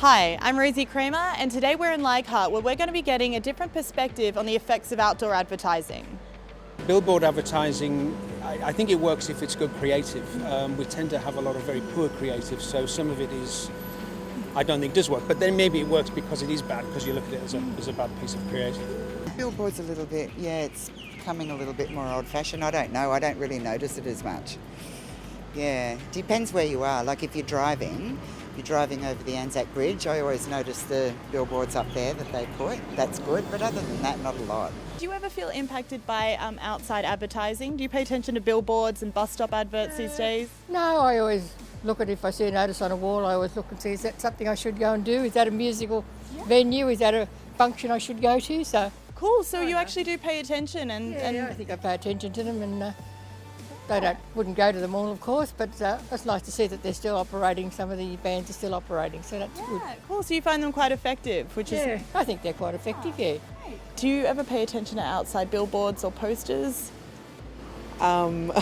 Hi, I'm Rosie Kramer, and today we're in Leichardt, where we're going to be getting a different perspective on the effects of outdoor advertising. Billboard advertising, I think it works if it's good creative. We tend to have a lot of very poor creative, so some of it is, I don't think does work, but then maybe it works because it is bad, because you look at it as a bad piece of creative. Billboard's a little bit, it's becoming a little bit more old-fashioned. I don't know, I don't really notice it as much. Yeah, depends where you are. Like if you're driving over the Anzac Bridge, I always notice the billboards up there that they put. That's good, but other than that, not a lot. Do you ever feel impacted by outside advertising? Do you pay attention to billboards and bus stop adverts these days? No, I always look at if I see a notice on a wall, I always look and see, is that something I should go and do? Is that a musical venue? Is that a function I should go to? So cool, so you actually do pay attention and I think I pay attention to them, and wouldn't go to them all, of course, but it's nice to see that they're still operating. Some of the bands are still operating, so that's good. Cool, so you find them quite effective, which is... I think they're quite effective, yeah. Do you ever pay attention to outside billboards or posters? No,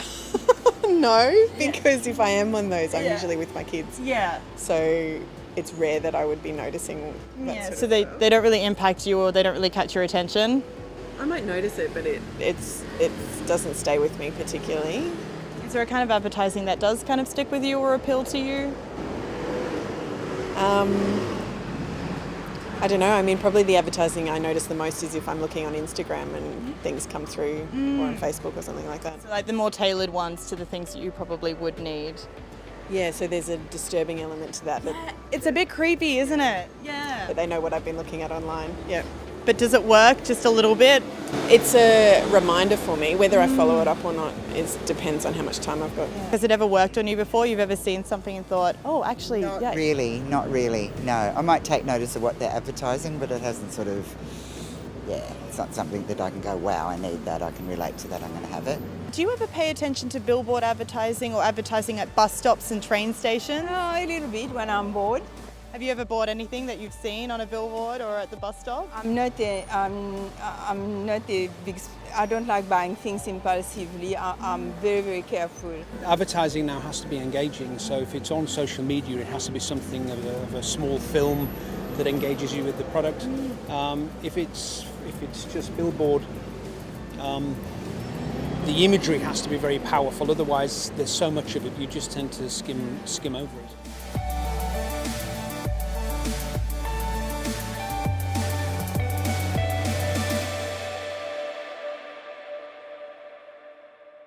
because if I am on those, I'm usually with my kids. Yeah. So it's rare that I would be noticing that sort so of they stuff. don't really impact you, or they don't really catch your attention? I might notice it, but it doesn't stay with me particularly. Is there a kind of advertising that does kind of stick with you or appeal to you? I don't know. I mean, probably the advertising I notice the most is if I'm looking on Instagram and things come through, or on Facebook or something like that. So like the more tailored ones to the things that you probably would need. Yeah, so there's a disturbing element to that. It's a bit creepy, isn't it? Yeah. But they know what I've been looking at online. Yeah. But does it work just a little bit? It's a reminder for me. Whether I follow it up or not depends on how much time I've got. Has it ever worked on you before? You've ever seen something and thought, oh, actually, Not really, no. I might take notice of what they're advertising, but it hasn't it's not something that I can go, wow, I need that, I can relate to that, I'm going to have it. Do you ever pay attention to billboard advertising or advertising at bus stops and train stations? A little bit when I'm bored. Have you ever bought anything that you've seen on a billboard or at the bus stop? I'm not a big. I don't like buying things impulsively. I'm very, very careful. Advertising now has to be engaging, so if it's on social media, it has to be something of a small film that engages you with the product. If it's just billboard, the imagery has to be very powerful. Otherwise, there's so much of it, you just tend to skim over it.